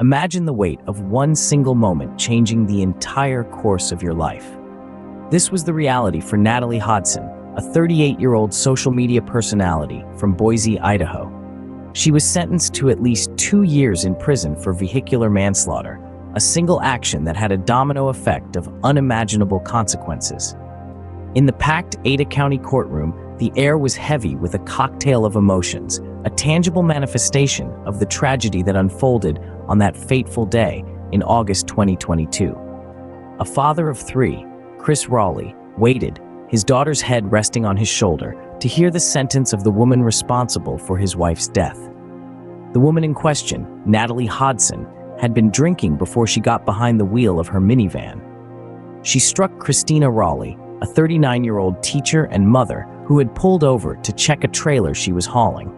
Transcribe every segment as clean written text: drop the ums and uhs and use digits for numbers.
Imagine the weight of one single moment changing the entire course of your life. This was the reality for Natalie Hodson, a 38-year-old social media personality from Boise, Idaho. She was sentenced to at least 2 years in prison for vehicular manslaughter, a single action that had a domino effect of unimaginable consequences. In the packed Ada County courtroom, the air was heavy with a cocktail of emotions, a tangible manifestation of the tragedy that unfolded on that fateful day in August 2022. A father of 3, Chris Rowley, waited, his daughter's head resting on his shoulder, to hear the sentence of the woman responsible for his wife's death. The woman in question, Natalie Hodson, had been drinking before she got behind the wheel of her minivan. She struck Christina Rowley, a 39-year-old teacher and mother who had pulled over to check a trailer she was hauling.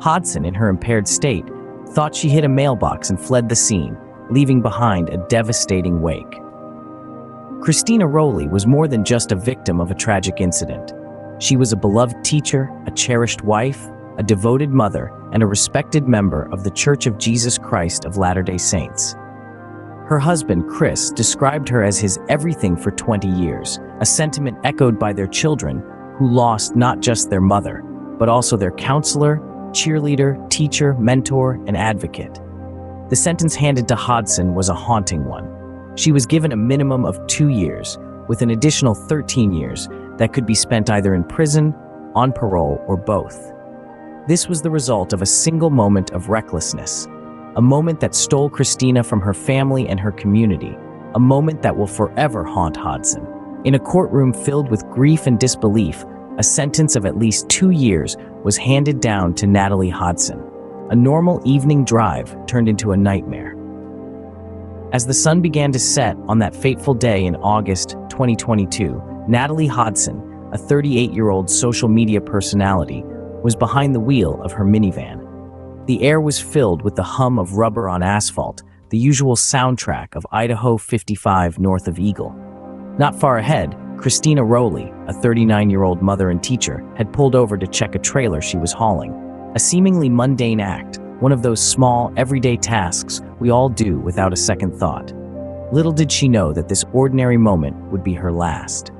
Hodson, in her impaired state, thought she hit a mailbox and fled the scene, leaving behind a devastating wake. Christina Rowley was more than just a victim of a tragic incident. She was a beloved teacher, a cherished wife, a devoted mother, and a respected member of the Church of Jesus Christ of Latter-day Saints. Her husband, Chris, described her as his everything for 20 years, a sentiment echoed by their children, who lost not just their mother, but also their counselor, cheerleader, teacher, mentor, and advocate. The sentence handed to Hodson was a haunting one. She was given a minimum of 2 years, with an additional 13 years that could be spent either in prison, on parole, or both. This was the result of a single moment of recklessness, a moment that stole Christina from her family and her community, a moment that will forever haunt Hodson. In a courtroom filled with grief and disbelief, a sentence of at least 2 years was handed down to Natalie Hodson. A normal evening drive turned into a nightmare. As the sun began to set on that fateful day in August 2022, Natalie Hodson, a 38-year-old social media personality, was behind the wheel of her minivan. The air was filled with the hum of rubber on asphalt, the usual soundtrack of Idaho 55 north of Eagle. Not far ahead, Christina Rowley, a 39-year-old mother and teacher, had pulled over to check a trailer she was hauling. A seemingly mundane act, one of those small, everyday tasks we all do without a second thought. Little did she know that this ordinary moment would be her last.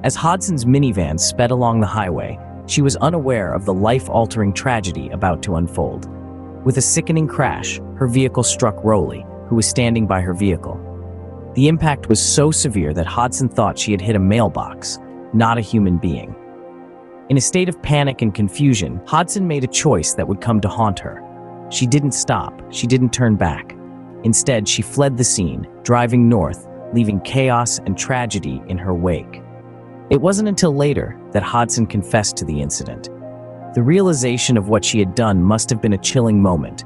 As Hodson's minivan sped along the highway, she was unaware of the life-altering tragedy about to unfold. With a sickening crash, her vehicle struck Rowley, who was standing by her vehicle. The impact was so severe that Hodson thought she had hit a mailbox, not a human being. In a state of panic and confusion, Hodson made a choice that would come to haunt her. She didn't stop, she didn't turn back. Instead, she fled the scene, driving north, leaving chaos and tragedy in her wake. It wasn't until later that Hodson confessed to the incident. The realization of what she had done must have been a chilling moment.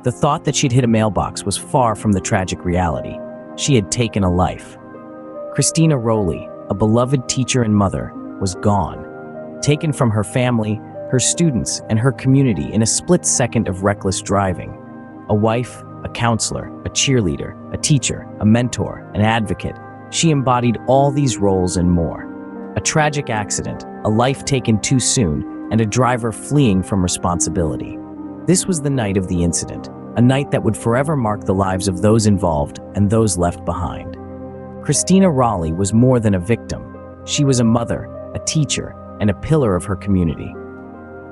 The thought that she'd hit a mailbox was far from the tragic reality. She had taken a life. Christina Rowley, a beloved teacher and mother, was gone, taken from her family, her students, and her community in a split second of reckless driving. A wife, a counselor, a cheerleader, a teacher, a mentor, an advocate, she embodied all these roles and more. A tragic accident, a life taken too soon, and a driver fleeing from responsibility. This was the night of the incident, a night that would forever mark the lives of those involved and those left behind. Christina Rowley was more than a victim. She was a mother, a teacher, and a pillar of her community.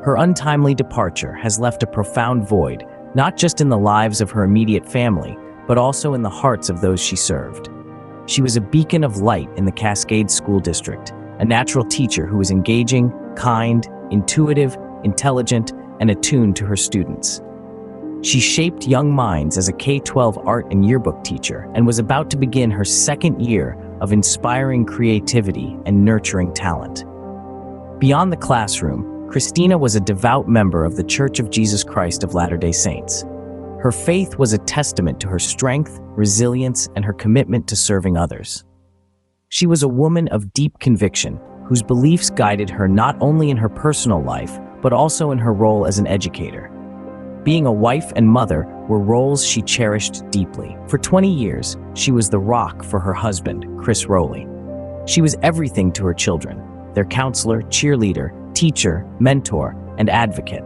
Her untimely departure has left a profound void, not just in the lives of her immediate family, but also in the hearts of those she served. She was a beacon of light in the Cascade School District, a natural teacher who was engaging, kind, intuitive, intelligent, and attuned to her students. She shaped young minds as a K-12 art and yearbook teacher and was about to begin her second year of inspiring creativity and nurturing talent. Beyond the classroom, Christina was a devout member of the Church of Jesus Christ of Latter-day Saints. Her faith was a testament to her strength, resilience, and her commitment to serving others. She was a woman of deep conviction, whose beliefs guided her not only in her personal life, but also in her role as an educator. Being a wife and mother were roles she cherished deeply. For 20 years, she was the rock for her husband, Chris Rowley. She was everything to her children, their counselor, cheerleader, teacher, mentor, and advocate.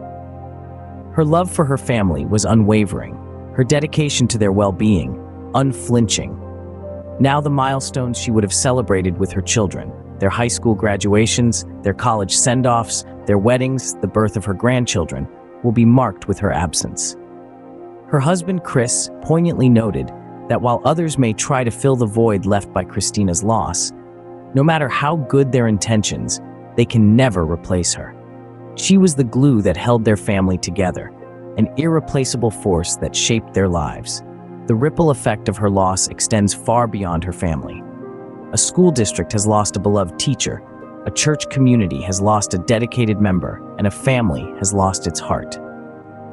Her love for her family was unwavering. her dedication to their well-being, unflinching. Now the milestones she would have celebrated with her children, their high school graduations, their college send-offs, their weddings, the birth of her grandchildren, will be marked with her absence. Her husband, Chris, poignantly noted that while others may try to fill the void left by Christina's loss, no matter how good their intentions, they can never replace her. She was the glue that held their family together, an irreplaceable force that shaped their lives. The ripple effect of her loss extends far beyond her family. A school district has lost a beloved teacher, a church community has lost a dedicated member, and a family has lost its heart.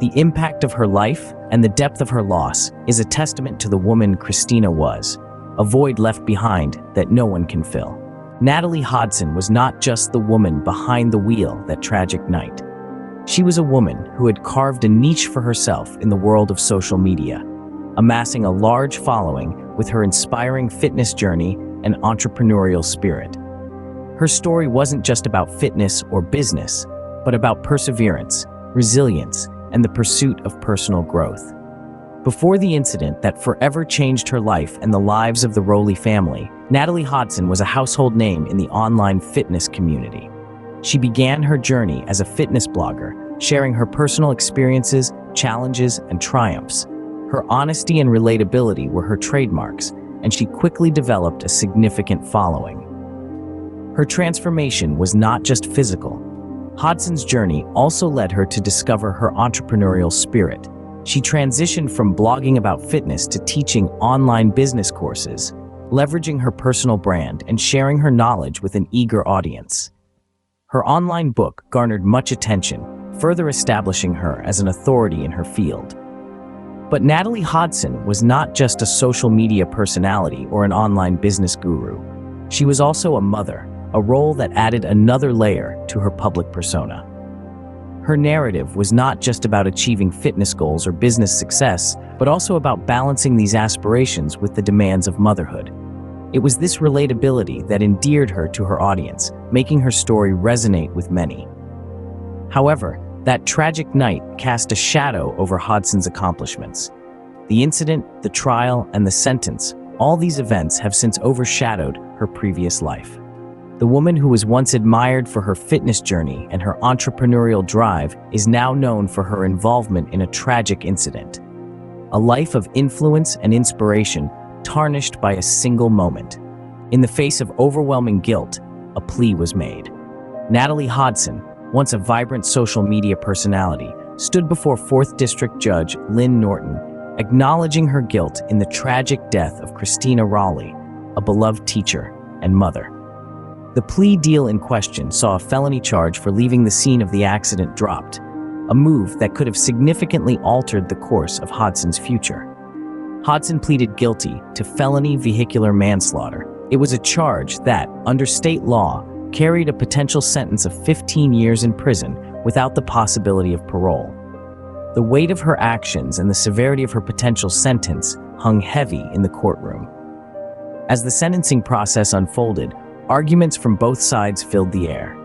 The impact of her life and the depth of her loss is a testament to the woman Christina was, a void left behind that no one can fill. Natalie Hodson was not just the woman behind the wheel that tragic night. She was a woman who had carved a niche for herself in the world of social media, amassing a large following with her inspiring fitness journey and entrepreneurial spirit. Her story wasn't just about fitness or business, but about perseverance, resilience, and the pursuit of personal growth. Before the incident that forever changed her life and the lives of the Rowley family, Natalie Hodson was a household name in the online fitness community. She began her journey as a fitness blogger, sharing her personal experiences, challenges, and triumphs. Her honesty and relatability were her trademarks, and she quickly developed a significant following. Her transformation was not just physical. Hodson's journey also led her to discover her entrepreneurial spirit. She transitioned from blogging about fitness to teaching online business courses, leveraging her personal brand and sharing her knowledge with an eager audience. Her online book garnered much attention, further establishing her as an authority in her field. But Natalie Hodson was not just a social media personality or an online business guru. She was also a mother, a role that added another layer to her public persona. Her narrative was not just about achieving fitness goals or business success, but also about balancing these aspirations with the demands of motherhood. It was this relatability that endeared her to her audience, making her story resonate with many. However, that tragic night cast a shadow over Hodson's accomplishments. The incident, the trial, and the sentence, all these events have since overshadowed her previous life. The woman who was once admired for her fitness journey and her entrepreneurial drive is now known for her involvement in a tragic incident. A life of influence and inspiration tarnished by a single moment. In the face of overwhelming guilt, a plea was made. Natalie Hodson, once a vibrant social media personality, stood before 4th District Judge Lynn Norton, acknowledging her guilt in the tragic death of Christina Rowley, a beloved teacher and mother. The plea deal in question saw a felony charge for leaving the scene of the accident dropped, a move that could have significantly altered the course of Hodson's future. Hodson pleaded guilty to felony vehicular manslaughter. It was a charge that, under state law, carried a potential sentence of 15 years in prison without the possibility of parole. The weight of her actions and the severity of her potential sentence hung heavy in the courtroom. As the sentencing process unfolded, arguments from both sides filled the air.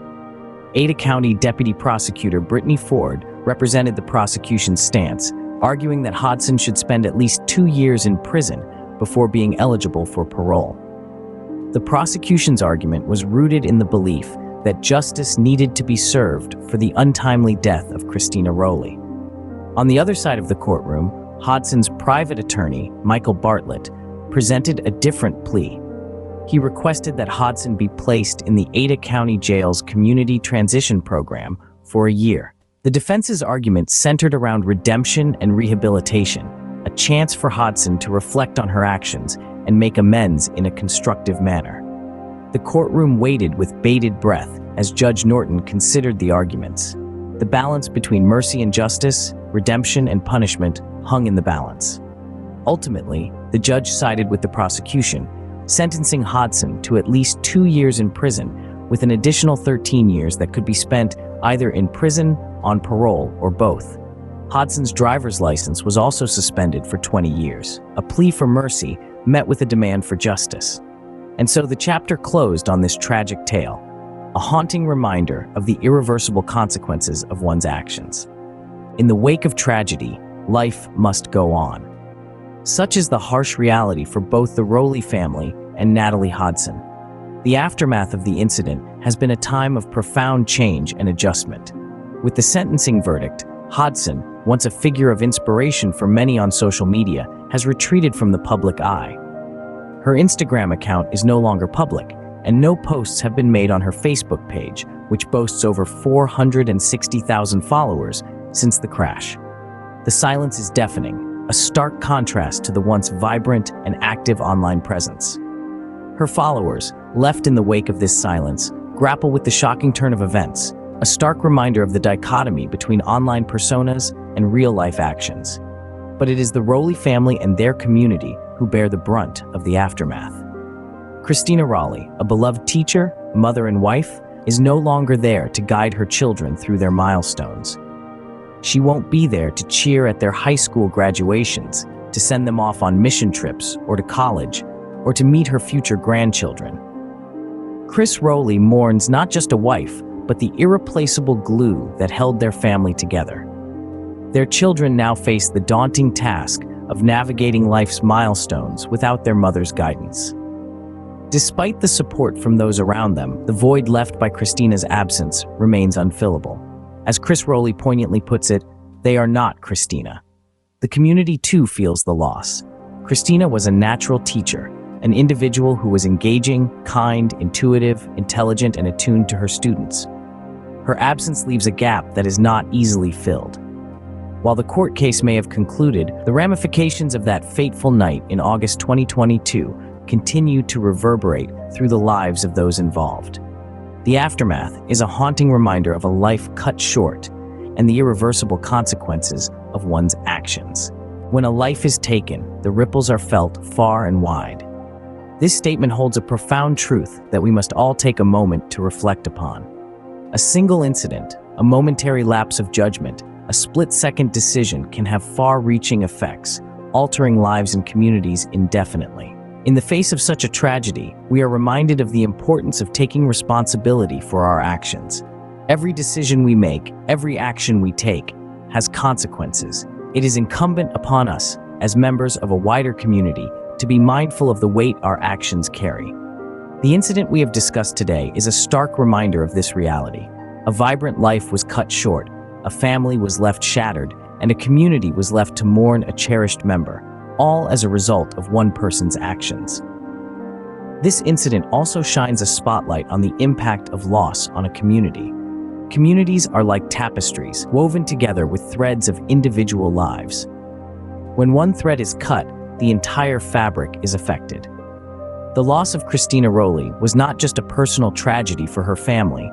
Ada County Deputy Prosecutor Brittany Ford represented the prosecution's stance, arguing that Hodson should spend at least 2 years in prison before being eligible for parole. The prosecution's argument was rooted in the belief that justice needed to be served for the untimely death of Christina Rowley. On the other side of the courtroom, Hodson's private attorney, Michael Bartlett, presented a different plea. He requested that Hodson be placed in the Ada County Jail's Community Transition Program for a year. The defense's argument centered around redemption and rehabilitation, a chance for Hodson to reflect on her actions and make amends in a constructive manner. The courtroom waited with bated breath as Judge Norton considered the arguments. The balance between mercy and justice, redemption and punishment hung in the balance. Ultimately, the judge sided with the prosecution, sentencing Hodson to at least 2 years in prison, with an additional 13 years that could be spent either in prison, on parole, or both. Hodson's driver's license was also suspended for 20 years, a plea for mercy met with a demand for justice. And so the chapter closed on this tragic tale, a haunting reminder of the irreversible consequences of one's actions. In the wake of tragedy, life must go on. Such is the harsh reality for both the Rowley family and Natalie Hodson. The aftermath of the incident has been a time of profound change and adjustment. With the sentencing verdict, Hodson, once a figure of inspiration for many on social media, has retreated from the public eye. Her Instagram account is no longer public, and no posts have been made on her Facebook page, which boasts over 460,000 followers since the crash. The silence is deafening, a stark contrast to the once vibrant and active online presence. Her followers, left in the wake of this silence, grapple with the shocking turn of events, a stark reminder of the dichotomy between online personas and real-life actions. But it is the Rowley family and their community who bear the brunt of the aftermath. Christina Rowley, a beloved teacher, mother, and wife, is no longer there to guide her children through their milestones. She won't be there to cheer at their high school graduations, to send them off on mission trips or to college, or to meet her future grandchildren. Chris Rowley mourns not just a wife, but the irreplaceable glue that held their family together. Their children now face the daunting task of navigating life's milestones without their mother's guidance. Despite the support from those around them, the void left by Christina's absence remains unfillable. As Chris Rowley poignantly puts it, they are not Christina. The community too feels the loss. Christina was a natural teacher, an individual who was engaging, kind, intuitive, intelligent, and attuned to her students. Her absence leaves a gap that is not easily filled. While the court case may have concluded, the ramifications of that fateful night in August 2022 continue to reverberate through the lives of those involved. The aftermath is a haunting reminder of a life cut short and the irreversible consequences of one's actions. When a life is taken, the ripples are felt far and wide. This statement holds a profound truth that we must all take a moment to reflect upon. A single incident, a momentary lapse of judgment, a split-second decision can have far-reaching effects, altering lives and communities indefinitely. In the face of such a tragedy, we are reminded of the importance of taking responsibility for our actions. Every decision we make, every action we take, has consequences. It is incumbent upon us, as members of a wider community, to be mindful of the weight our actions carry. The incident we have discussed today is a stark reminder of this reality. A vibrant life was cut short, a family was left shattered, and a community was left to mourn a cherished member, all as a result of one person's actions. This incident also shines a spotlight on the impact of loss on a community. Communities are like tapestries, woven together with threads of individual lives. When one thread is cut, the entire fabric is affected. The loss of Christina Rowley was not just a personal tragedy for her family,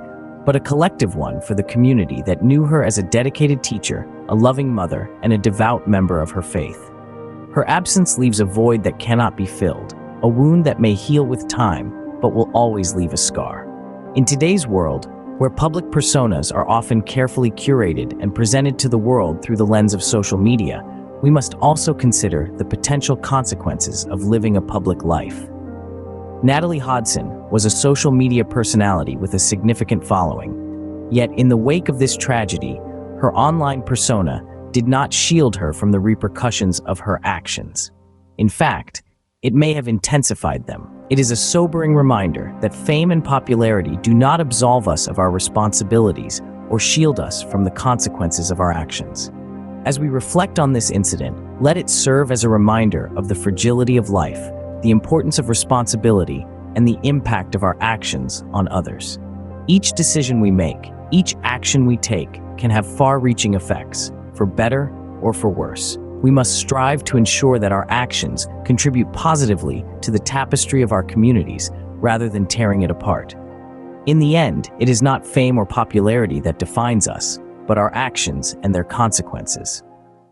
but a collective one for the community that knew her as a dedicated teacher, a loving mother, and a devout member of her faith. Her absence leaves a void that cannot be filled, a wound that may heal with time, but will always leave a scar. In today's world, where public personas are often carefully curated and presented to the world through the lens of social media, we must also consider the potential consequences of living a public life. Natalie Hodson was a social media personality with a significant following. Yet, in the wake of this tragedy, her online persona did not shield her from the repercussions of her actions. In fact, it may have intensified them. It is a sobering reminder that fame and popularity do not absolve us of our responsibilities or shield us from the consequences of our actions. As we reflect on this incident, let it serve as a reminder of the fragility of life, the importance of responsibility, and the impact of our actions on others. Each decision we make, each action we take, can have far-reaching effects, for better or for worse. We must strive to ensure that our actions contribute positively to the tapestry of our communities, rather than tearing it apart. In the end, it is not fame or popularity that defines us, but our actions and their consequences.